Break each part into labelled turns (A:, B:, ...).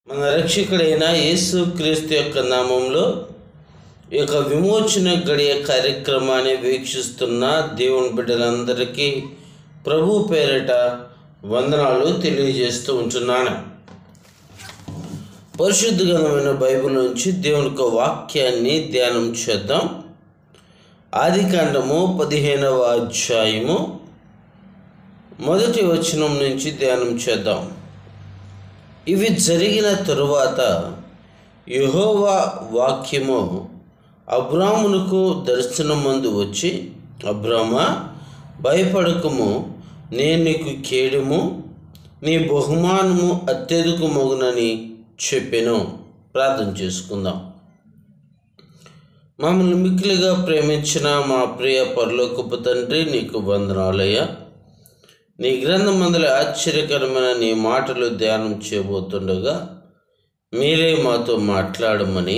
A: మన రక్షకుడైన యేసు క్రీస్తు యొక్క నామంలో ఈ యొక్క విమోచన గడియ కార్యక్రమాన్ని వీక్షిస్తున్న దేవుని బిడ్డలందరికీ ప్రభు పేరిట వందనాలు తెలియజేస్తూ ఉంటున్నాను. పరిశుద్ధ గ్రంథమైన బైబిల్ నుంచి దేవుని యొక్క వాక్యాన్ని ధ్యానం చేద్దాం. ఆదికాండము 15వ అధ్యాయము 1వ వచనం నుంచి ధ్యానం చేద్దాం. ఇవి జరిగిన తరువాత యెహోవా వాక్యము అబ్రామునకు దర్శనమందు వచ్చి, అబ్రామా, భయపడకము, నేను నీకు కేడము, నీ బహుమానము అత్యధికమగునని చెప్పెను. ప్రార్థన చేసుకుందాం. మమ్మల్ని మిక్కిలిగా ప్రేమించిన మా ప్రియ పరలోకపు తండ్రి, నీకు వందనాలయ్యా. నీ గ్రంథమందుల ఆశ్చర్యకరమైన నీ మాటలు ధ్యానం చేయబోతుండగా మీరే మాతో మాట్లాడమని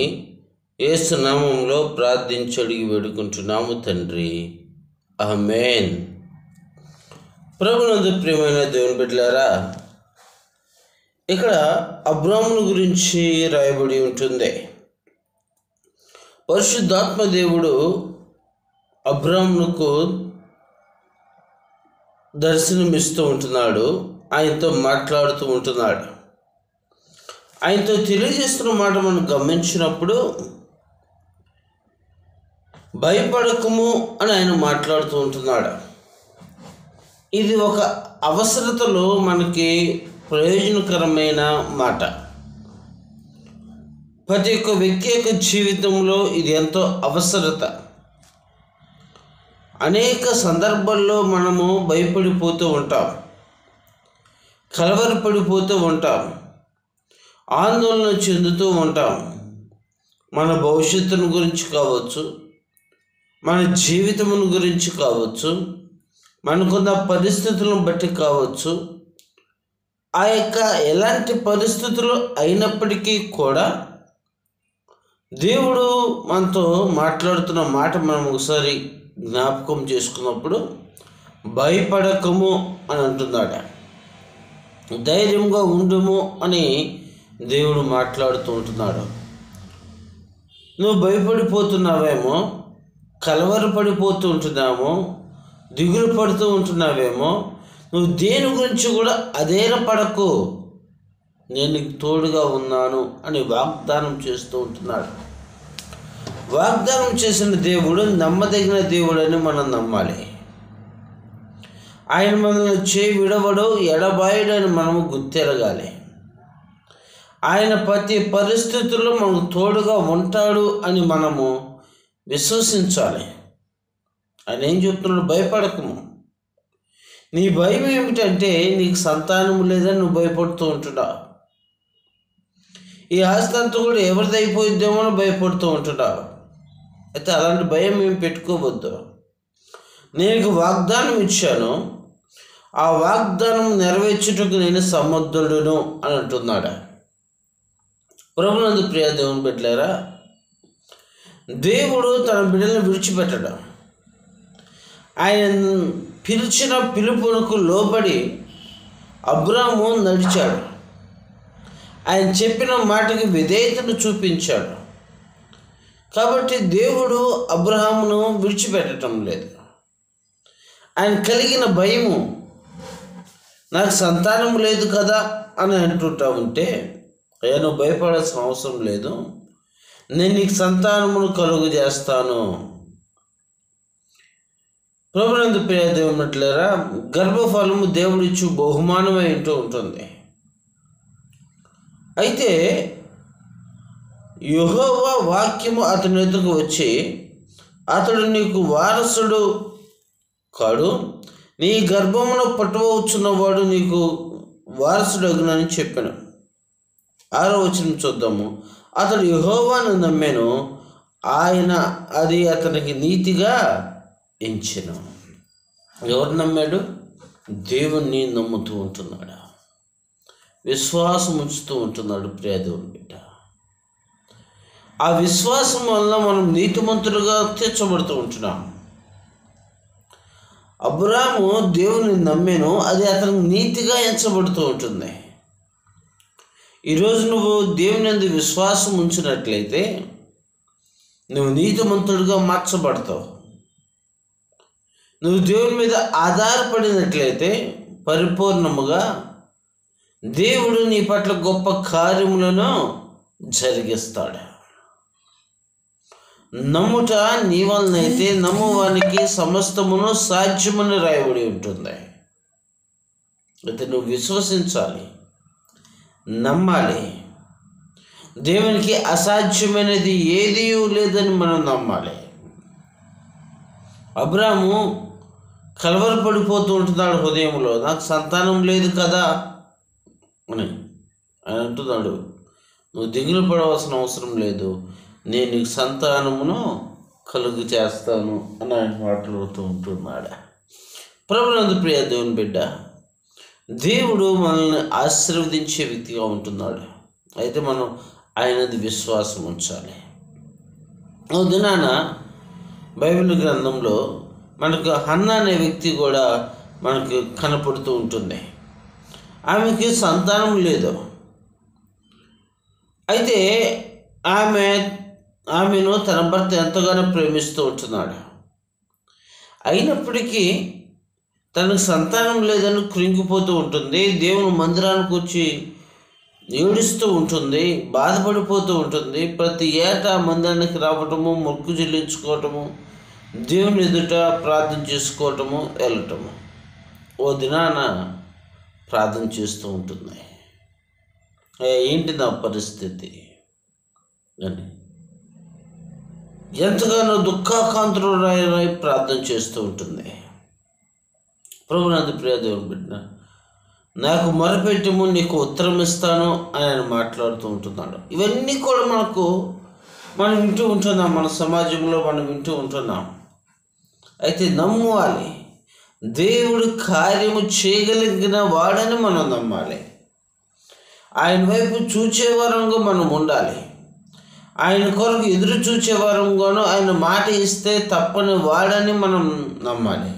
A: యేసు నామంలో ప్రార్థించి అడిగి వేడుకుంటున్నాము తండ్రి, ఆమేన్. ప్రభునందు ప్రియమైన దేవుని బిడ్డలారా, ఇక్కడ అబ్రామును గురించి రాయబడి ఉంటుంది. పరిశుద్ధాత్మ దేవుడు అబ్రామునకు దర్శనమిస్తూ ఉంటున్నాడు, ఆయనతో మాట్లాడుతూ ఉంటున్నాడు. ఆయనతో తెలియజేస్తున్న మాట మనం గమనించినప్పుడు భయపడకము అని ఆయన మాట్లాడుతూ ఉంటున్నాడు. ఇది ఒక అవసరతలో మనకి ప్రయోజనకరమైన మాట. ప్రతి ఒక్క వ్యక్తి యొక్క జీవితంలో ఇది ఎంతో అవసరత. అనేక సందర్భాల్లో మనము భయపడిపోతూ ఉంటాం, కలవరపడిపోతూ ఉంటాం, ఆందోళన చెందుతూ ఉంటాం. మన భవిష్యత్తును గురించి కావచ్చు, మన జీవితమును గురించి కావచ్చు, మనకున్న పరిస్థితులను బట్టి కావచ్చు. ఆ యొక్క ఎలాంటి పరిస్థితులు అయినప్పటికీ కూడా దేవుడు మనతో మాట్లాడుతున్న మాట మనం ఒకసారి జ్ఞాపకం చేసుకున్నప్పుడు భయపడకము అని అంటున్నాడు. ధైర్యంగా ఉండుము అని దేవుడు మాట్లాడుతూ ఉంటున్నాడు. నువ్వు భయపడిపోతున్నావేమో, కలవరపడిపోతూ ఉంటున్నామో, దిగులు పడుతూ ఉంటున్నావేమో, నువ్వు దేని గురించి కూడా అధైర్యపడకు, నేను నీకు తోడుగా ఉన్నాను అని వాగ్దానం చేస్తూ ఉంటున్నాడు. వాగ్దానం చేసిన దేవుడు నమ్మదగిన దేవుడని మనం నమ్మాలి. ఆయన మనల్ని చేయి విడవడు, ఎడబాయుడని మనము గుర్తెరగాలి. ఆయన ప్రతి పరిస్థితుల్లో మనకు తోడుగా ఉంటాడు అని మనము విశ్వసించాలి. ఆయన ఏం చెప్తున్నాడు? భయపడకము. నీ భయం ఏమిటంటే నీకు సంతానం లేదని నువ్వు భయపడుతూ ఉంటున్నావు. ఈ ఆస్తి అంతా కూడా ఎవరిది అయిపోయిద్దేమో అని భయపడుతూ ఉంటున్నావు. అయితే అలాంటి భయం ఏం పెట్టుకోవద్దు. నేను వాగ్దానం ఇచ్చాను, ఆ వాగ్దానం నెరవేర్చుటకు నేను సమర్థుడును అని అంటున్నాడు. ప్రభునందు ప్రియ దేవుని బిడ్డలారా, దేవుడు తన బిడ్డలను విడిచిపెట్టడం, ఆయన పిలిచిన పిలుపునకు లోబడి అబ్రాము నడిచాడు. ఆయన చెప్పిన మాటకి విధేయతను చూపించాడు. కాబట్టి దేవుడు అబ్రహామును విడిచిపెట్టడం లేదు. ఆయన కలిగిన భయము, నాకు సంతానం లేదు కదా అని అంటుంటా ఉంటే, నేను భయపడాల్సిన అవసరం లేదు, నేను నీకు సంతానమును కలుగు చేస్తాను. ప్రభునందు ప్రియ దేవునిట్లేరా, గర్భఫలము దేవుడిచ్చు బహుమానమై ఉంటూ ఉంటుంది. అయితే యెహోవా వాక్యము అతని ఎదుగు వచ్చి, అతడు నీకు వారసుడు కాడు, నీ గర్భమును పట్టువచ్చున్నవాడు నీకు వారసుడగునని చెప్పాను. 6వ వచనం చూద్దాము. అతడు యెహోవాను నమ్మెను, ఆయన అది అతనికి నీతిగా ఎంచెను. ఎవరు నమ్మాడు? దేవుణ్ణి నమ్ముతూ ఉంటున్నాడు, విశ్వాసం ఉంచుతూ ఉంటున్నాడు. ప్రియ దేవుని బిడ్డ, ఆ విశ్వాసం వల్ల మనం నీతిమంతులుగా తీర్చబడుతూ ఉంటున్నాం. అబ్రాము దేవుని నమ్మెను, అది అతనికి నీతిగా ఎంచబడుతూ ఉంటుంది. ఈరోజు నువ్వు దేవుని యందు విశ్వాసం ఉంచినట్లయితే నువ్వు నీతిమంతుడిగా మార్చబడతావు. నువ్వు దేవుని మీద ఆధారపడినట్లయితే పరిపూర్ణముగా దేవుడు నీ పట్ల గొప్ప కార్యములను జరిగిస్తాడు. నమ్ముట నీ వలనైతే నమ్మువానికి సమస్తమును సాధ్యమని రాయబడి ఉంటుంది. అయితే నువ్వు విశ్వసించాలి, నమ్మాలి. దేవునికి అసాధ్యమైనది ఏదీ లేదని మనం నమ్మాలి. అబ్రాము కలవరపడిపోతూ ఉంటున్నాడు హృదయంలో, నాకు సంతానం లేదు కదా అని ఆయన అంటున్నాడు. నువ్వు దిగులు పడవలసిన అవసరం లేదు, నేను నీకు సంతానమును కలుగు చేస్తాను అని ఆయన మాట్లాడుతూ ఉంటున్నాడు. ప్రభునందు ప్రియ దేవుని బిడ్డ, దేవుడు మనల్ని ఆశీర్వదించే వ్యక్తిగా ఉంటున్నాడు. అయితే మనం ఆయనది విశ్వాసం ఉంచాలి. ఓ దినాన బైబిల్ గ్రంథంలో మనకు హన్నా అనే వ్యక్తి కూడా మనకు కనపడుతూ ఉంటుంది. ఆమెకి సంతానం లేదు. అయితే ఆమెను తన భర్త ఎంతగానో ప్రేమిస్తూ ఉంటున్నాడు. అయినప్పటికీ తనకు సంతానం లేదని కృంగిపోతూ ఉంటుంది. దేవుని మందిరానికి వచ్చి ఏడుస్తూ ఉంటుంది, బాధపడిపోతూ ఉంటుంది. ప్రతి ఏటా మందిరానికి రావటము, మొక్కు చెల్లించుకోవటము, దేవుని ఎదుట ప్రార్థన చేసుకోవటము, వెళ్ళటము. ఓ దినాన ప్రార్థన చేస్తూ ఉంటుంది. ఏంటి నా పరిస్థితి అని ఎంతగానో దుఃఖాకాంతురాయి ప్రార్థన చేస్తూ ఉంటుంది. ప్రభునందు ప్రియ దేవుని బిడ్డ, నాకు మొరపెట్టము, నీకు ఉత్తరం ఇస్తాను అని ఆయన మాట్లాడుతూ ఉంటున్నాడు. ఇవన్నీ కూడా మనం వింటూ ఉంటున్నాం, మన సమాజంలో మనం వింటూ ఉంటున్నాం. అయితే నమ్మాలి, దేవుడు కార్యము చేయగలిగిన వాడని మనం నమ్మాలి. ఆయన వైపు చూచేవారంగా మనం ఉండాలి. ఆయన కొరకు ఎదురు చూచేవారంగాను ఆయన మాట ఇస్తే తప్పని వాడని మనం నమ్మాలి.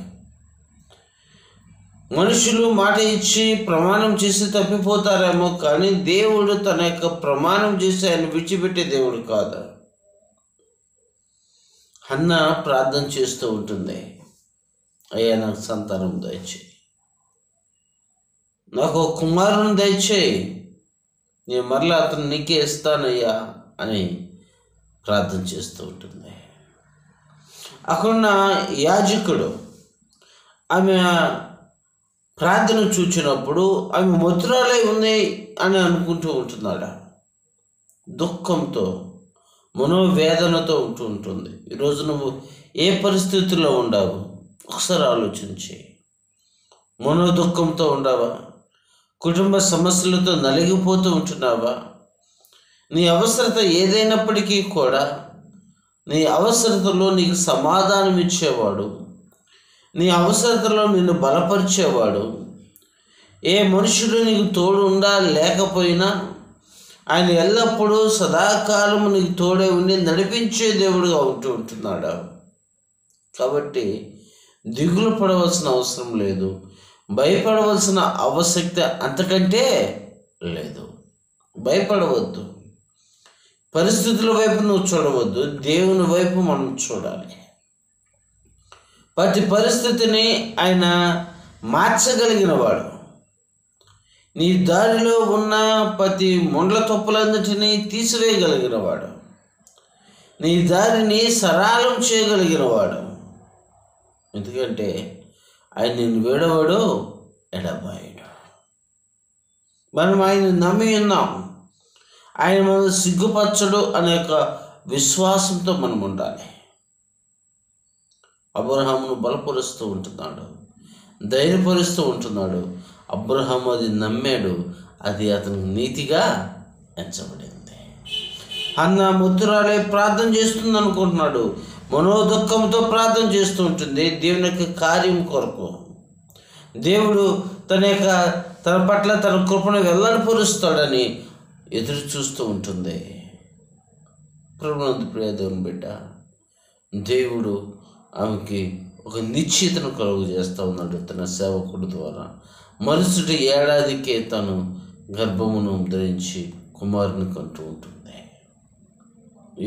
A: మనుషులు మాట ఇచ్చి ప్రమాణం చేసి తప్పిపోతారేమో, కానీ దేవుడు తన యొక్క ప్రమాణం చేసి ఆయన విడిచిపెట్టే దేవుడు కాదు. హన్నా ప్రార్థన చేస్తూ ఉంటుంది, అయ్యా నాకు సంతానం దయచేయి, నాకు ఒక కుమారుని దయచేయి, నేను మరలా అతను నీకే ఇస్తానయ్యా అని ప్రార్థన చేస్తూ ఉంటుంది. అక్కడున్న యాజకుడు ఆమె ప్రార్థన చూచినప్పుడు ఆమె మృతురాలై ఉంది అని అనుకుంటూ ఉంటున్నాడు. దుఃఖంతో, మనోవేదనతో ఉంటూ ఉంటుంది. ఈరోజు నువ్వు ఏ పరిస్థితుల్లో ఉండావు ఒకసారి ఆలోచించి. మనోదుఖంతో ఉండావా? కుటుంబ సమస్యలతో నలిగిపోతూ ఉంటున్నావా? నీ అవసరత ఏదైనప్పటికీ కూడా నీ అవసరతలో నీకు సమాధానం ఇచ్చేవాడు, నీ అవసరతలో నిన్ను బలపరిచేవాడు, ఏ మనుషుడు నీకు తోడు ఉండా లేకపోయినా ఆయన ఎల్లప్పుడూ సదాకాలము నీకు తోడే ఉండి నడిపించే దేవుడుగా ఉంటున్నాడు. కాబట్టి దిగులు పడవలసిన అవసరం లేదు, భయపడవలసిన ఆవశ్యకత అంతకంటే లేదు. భయపడవద్దు, పరిస్థితుల వైపు నువ్వు చూడవద్దు, దేవుని వైపు మనం చూడాలి. ప్రతి పరిస్థితిని ఆయన మార్చగలిగిన వాడు. నీ దారిలో ఉన్న ప్రతి ముండ్ల తొప్పులన్నిటినీ తీసివేయగలిగిన వాడు. నీ దారిని సరళం చేయగలిగిన వాడు. ఎందుకంటే ఆయన నిన్ను వేడవాడు, ఎడబాయడు. మనం ఆయన నమ్మి ఉన్నాం, ఆయన మనం సిగ్గుపరచడు అనే ఒక విశ్వాసంతో మనం ఉండాలి. అబ్రహామును బలపరుస్తూ ఉంటున్నాడు, ధైర్యపరుస్తూ ఉంటున్నాడు. అబ్రహాము అది నమ్మాడు, అది అతనికి నీతిగా ఎంచబడింది. హన్నా మృతురాలై ప్రార్థన చేస్తుంది అనుకుంటున్నాడు, మనోదుఖంతో ప్రార్థన చేస్తూ ఉంటుంది దేవుని యొక్క కార్యం కొరకు. దేవుడు తన పట్ల తన కృపను వెల్లడిపరుస్తాడని ఎదురు చూస్తూ ఉంటుంది. ప్రభునందు ప్రియ దేవుని బిడ్డ, దేవుడు ఆమెకి ఒక నిశ్చితను కలుగు చేస్తూ ఉన్నాడు తన సేవకుడి ద్వారా. మరుసటి ఏడాదికే తను గర్భమును ధరించి కుమారుని కంటూ ఉంటుంది.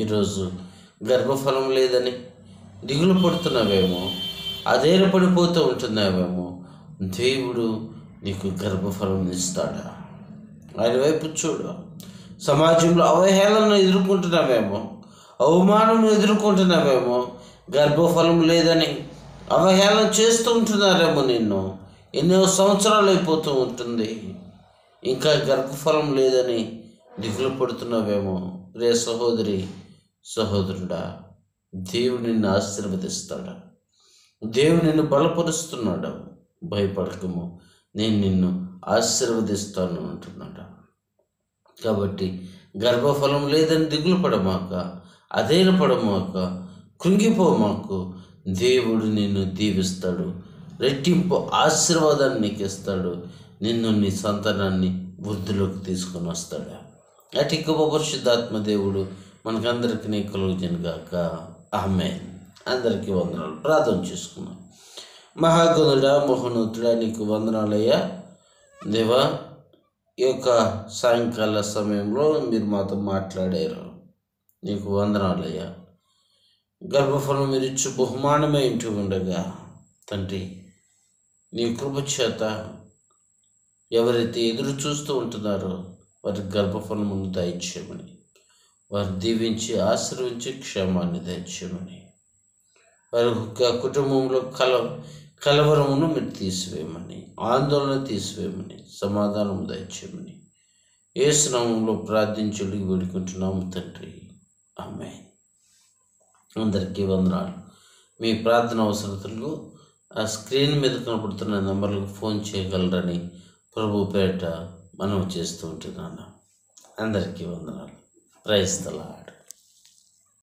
A: ఈరోజు గర్భఫలం లేదని దిగులు పడుతున్నావేమో, అదేలు పడిపోతూ ఉంటున్నావేమో. దేవుడు నీకు గర్భఫలం ఇస్తాడా? ఆయన వైపు చూడు. సమాజంలో అవహేళనను ఎదుర్కొంటున్నావేమో, అవమానం ఎదుర్కొంటున్నావేమో. గర్భఫలం లేదని అవహేళన చేస్తూ ఉంటున్నారేమో నిన్ను. ఎన్నో సంవత్సరాలు అయిపోతూ ఉంటుంది, ఇంకా గర్భఫలం లేదని దిగులు పడుతున్నావేమో. రే సహోదరి, సహోదరుడా, దేవుడు నిన్ను ఆశీర్వదిస్తాడు. దేవుడు నిన్ను బలపరుస్తున్నాడు. భయపడకము, నేను నిన్ను ఆశీర్వదిస్తాను అంటున్నాడు. కాబట్టి గర్భఫలం లేదని దిగులు పడమాక, అదేలు పడమాక, కృంగిపోమాకు. దేవుడు నిన్ను దీవిస్తాడు, రెట్టింపు ఆశీర్వాదాన్ని నీకు ఇస్తాడు. నిన్ను, నీ సంతానాన్ని వృద్ధిలోకి తీసుకొని వస్తాడు. అటు గొప్ప పరిశుద్ధాత్మ దేవుడు మనకందరికీ కలుగునుగాక. ఆమేన్. అందరికీ వందనాలు. ప్రార్థన చేసుకున్నాం. మహాగణుడా, మహోన్నతుడా, నీకు వందనాలయ్యా. దేవా, ఈ యొక్క సాయంకాల సమయంలో మీరు మాతో మాట్లాడారు. నీకు వందనాలయ్యా. గర్భఫలం మీరు ఇచ్చు బహుమానమే ఇంటూ ఉండగా తండ్రి, నీ కృప చేత ఎవరైతే ఎదురు చూస్తూ ఉంటున్నారో వారి గర్భఫలమును దయచేయమని, వారు దీవించి ఆశీర్వించి క్షేమాన్ని దయచేయమని, వారి కుటుంబంలో కలవరమును మీరు తీసివేయమని, ఆందోళన తీసివేయమని, సమాధానం దయచేయమని యేసు నామములో ప్రార్థించి వేడుకుంటున్నాము తండ్రి. ఆమేన్. అందరికీ వందనాలు. మీ ప్రార్థన అవసరతలకు ఆ స్క్రీన్ మీద కనపడుతున్న నెంబర్లకు ఫోన్ చేయగలరని ప్రభు పేరిట మనవి చేస్తూ ఉంటున్నాను. అందరికీ వందనాలు. Praise the lord.